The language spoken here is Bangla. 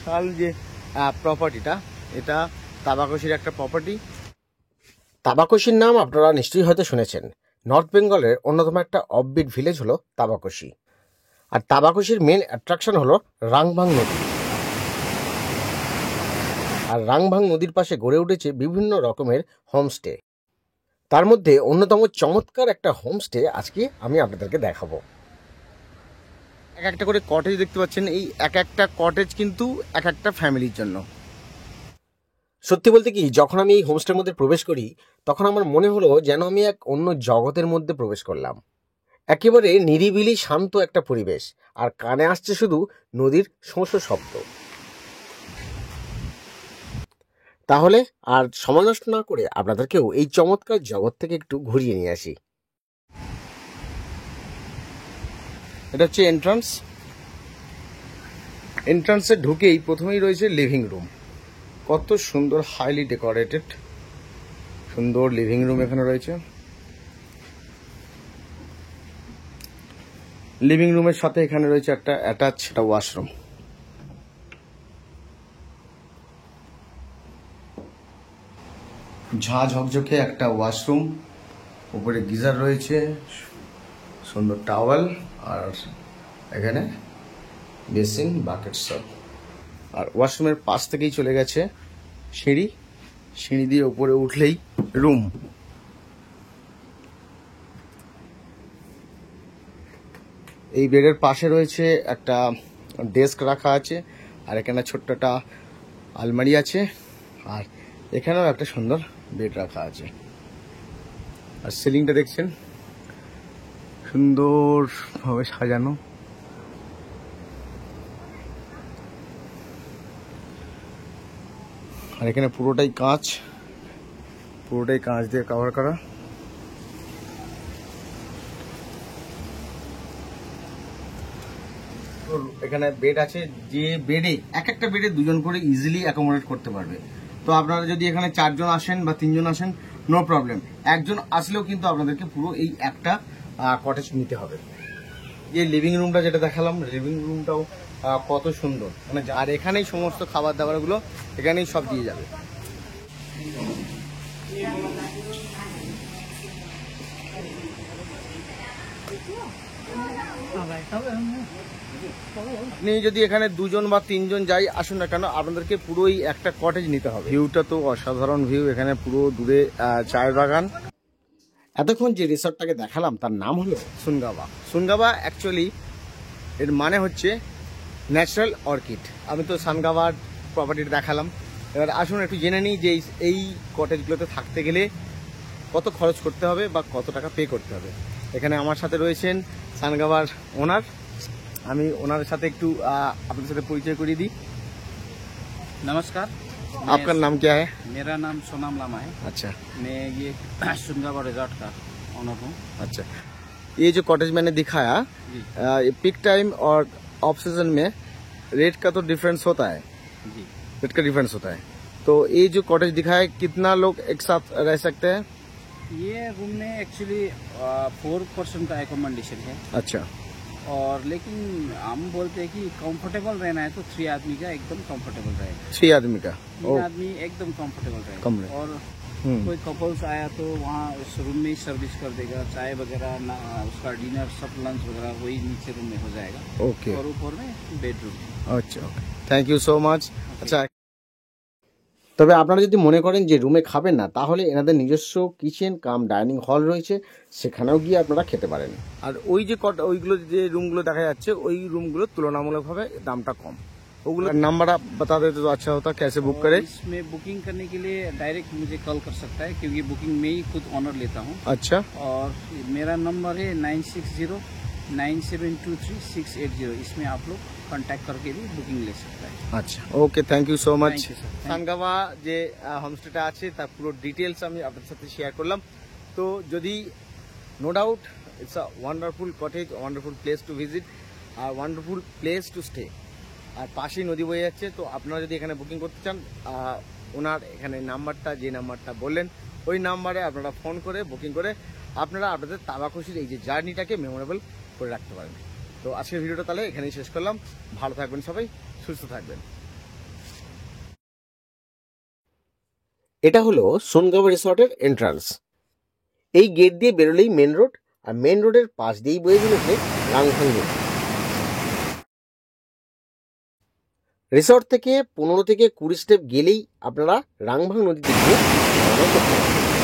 বিশাল যে প্রপার্টিটা, এটা তাবাকশির একটা প্রপার্টি। তাবাকশির নাম আপনারা নিশ্চয়ই হয়তো শুনেছেন। নর্থ বেঙ্গলের অন্যতম একটা অফবিট ভিলেজ হলো তাবাকশি। আর তাবাকশির মেন অ্যাট্রাকশন হলো রাংভাং নদী। আর রাংভাং নদীর পাশে গড়ে উঠেছে বিভিন্ন রকমের হোমস্টে। তার মধ্যে অন্যতম চমৎকার একটা হোমস্টে আজকে আমি আপনাদেরকে দেখাবো। এক একটা করে কটেজ দেখতে পাচ্ছেন, এই এক একটা কটেজ কিন্তু এক একটা ফ্যামিলির জন্য। সত্যি বলতে কি, যখন আমি এই হোমস্টের মধ্যে প্রবেশ করি তখন আমার মনে হলো যেন আমি এক অন্য জগতের মধ্যে প্রবেশ করলাম। একেবারে নিরিবিলি শান্ত একটা পরিবেশ, আর কানে আসছে শুধু নদীর শোঁ শোঁ শব্দ। তাহলে আর সময় নষ্ট না করে আপনাদেরকেও এই চমৎকার জগৎ থেকে একটু ঘুরিয়ে নিয়ে আসি। এটা হচ্ছে এন্ট্রান্স। এন্ট্রান্সে ঢুকেই প্রথমেই রয়েছে লিভিং রুম। কত সুন্দর, হাইলি ডেকোরেটেড সুন্দর লিভিং রুম এখানে রয়েছে। লিভিং রুমের সাথে এখানে রয়েছে একটা অ্যাটাচ ওয়াশরুম। ঝাঁ ঝকঝকে একটা ওয়াশরুম, উপরে গিজার রয়েছে, সুন্দর টাওয়েল, আর এখানে বেসিন, বাকেট সব। আর ওয়াশরুমের পাশ থেকেই চলে গেছে সিঁড়ি। সিঁড়ি দিয়ে উপরে উঠলেই রুম। এই বেডের পাশে রয়েছে একটা ডেস্ক রাখা আছে, আর এখানে ছোট্ট একটা আলমারি আছে, আর এখানেও একটা সুন্দর বেড রাখা আছে। আর সিলিংটা দেখছেন সুন্দরভাবে সাজানো। আর এখানে পুরোটাই কাঁচ দিয়ে কভার করা। এখানে বেড আছে, যে বেডে এক একটা বেডে দুজন করে ইজিলি অ্যাকোমোডেট করতে পারবে। তো আপনারা যদি এখানে 4 জন আসেন বা 3 জন আসেন, নো প্রবলেম। একজন আসলেও কিন্তু আপনাদেরকে পুরো এই একটা কটেজ নিতে হবে। এই লিভিং রুমটা যেটা দেখালাম, লিভিং রুমটাও কত সুন্দর, মানে আর এখানেই সমস্ত খাবার দাবারগুলো এখানেই সব দিয়ে যাবে। আপনি যদি এখানে 2 জন বা 3 জন যাই আসুন না কেন, আপনাদেরকে পুরোই একটা কটেজ নিতে হবে। ভিউটা তো অসাধারণ ভিউ, এখানে পুরো দূরে চায়ের বাগান। এতক্ষণ যে রিসর্টটাকে দেখালাম তার নাম হলো সুনগাওয়া। সুনগাওয়া অ্যাকচুয়ালি এর মানে হচ্ছে ন্যাচারাল অর্কিড। আমি তো সানগাওয়ার প্রপার্টিটা দেখালাম, এবার আসুন একটু জেনে নিই যে এই কটেজগুলোতে থাকতে গেলে কত খরচ করতে হবে বা কত টাকা পে করতে হবে। এখানে আমার সাথে রয়েছেন সানগাওয়ার ওনার। আমি ওনার साथे একটু আপনাদের সাথে পরিচয় করিয়ে দিই। नमस्कार, आपका नाम क्या है? मेरा नाम सोनाम लामा है। अच्छा, मैं ये सुनगावा रिजॉर्ट का ओनर हूँ। अच्छा। ये जो कॉटेज मैंने दिखाया, जी ये पिक टाइम और ऑफ सीजन में रेट का तो डिफरेंस होता है, जी। रेट का डिफरेंस होता है। तो ये जो कॉटेज दिखाया, कितना लोग एक साथ रह सकते हैं? ये रूम में एक्चुअली 4% का एकोमोडेशन है, अच्छा, और लेकिन हम बोलते हैं कि कंफर्टेबल रहना है तो 3 आदमी का एकदम कंफर्टेबल रहेगा। 3 आदमी का। 3 आदमी एकदम कंफर्टेबल कम रहेगा। रहे। और कोई कपल्स आया तो वहाँ उस रूम में ही सर्विस कर देगा, चाय वगैरह, उसका डिनर सब लंच वगैरह वही नीचे रूम में हो जाएगा। ओके, और ऊपर में बेडरूम। अच्छा, okay, thank you so much. अच्छा, তবে আপনারা যদি মনে করেন যে রুমে খাবেন না, তাহলে এনাদের নিজস্ব কিচেন কাম ডাইনিং হল রয়েছে, সেখানেও গিয়ে আপনারা খেতে পারেন। আর ওই যে ওইগুলো যে রুমগুলো দেখা যাচ্ছে, ওই রুমগুলো তুলনামূলকভাবে দামটা কম। ওগুলো नंबर आप बता देते तो अच्छा होता, कैसे बुक करें? इसमें बुकिंग करने के लिए डायरेक्ट मुझे कॉल कर सकता है, क्योंकि बुकिंग मैं ही खुद ऑनर लेता हूँ। अच्छा, और मेरा नंबर है 9609723680। इसमें आप लोग कांटेक्ट करके भी बुकिंग ले सकता है। আচ্ছা, okay, thank you so much. Thank you, sir. সানগাওয়া যে হোমস্টেটা আছে তার পুরো ডিটেলস আমি আপনাদের সাথে শেয়ার করলাম। তো যদি no doubt it's a wonderful cottage, wonderful place to visit, আর ওয়ান্ডারফুল প্লেস টু স্টে। আর পাশেই নদী বয়ে যাচ্ছে। তো আপনারা যদি এখানে বুকিং করতে চান, ওনার এখানে নাম্বারটা, যে নাম্বারটা বললেন, ওই নাম্বারে আপনারা ফোন করে বুকিং করে আপনারা আপনাদের তাবাকশির এই যে জার্নিটাকে মেমোরেবল করে রাখতে পারেন। তো আজকের ভিডিওটা তাহলে এখানেই শেষ করলাম। ভালো থাকবেন সবাই, সুস্থ থাকবেন। এটা হলো সোনগাঁও রিসর্টের এন্ট্রান্স। এই গেট দিয়ে বেরোলেই মেন রোড, আর মেন রোডের পাশ দিয়েই বয়ে চলেছে রাংভাং নদী। রিসর্ট থেকে 15 থেকে 20 স্টেপ গেলেই আপনারা রাংভাং নদীতে গিয়ে স্নান করতে পারবেন।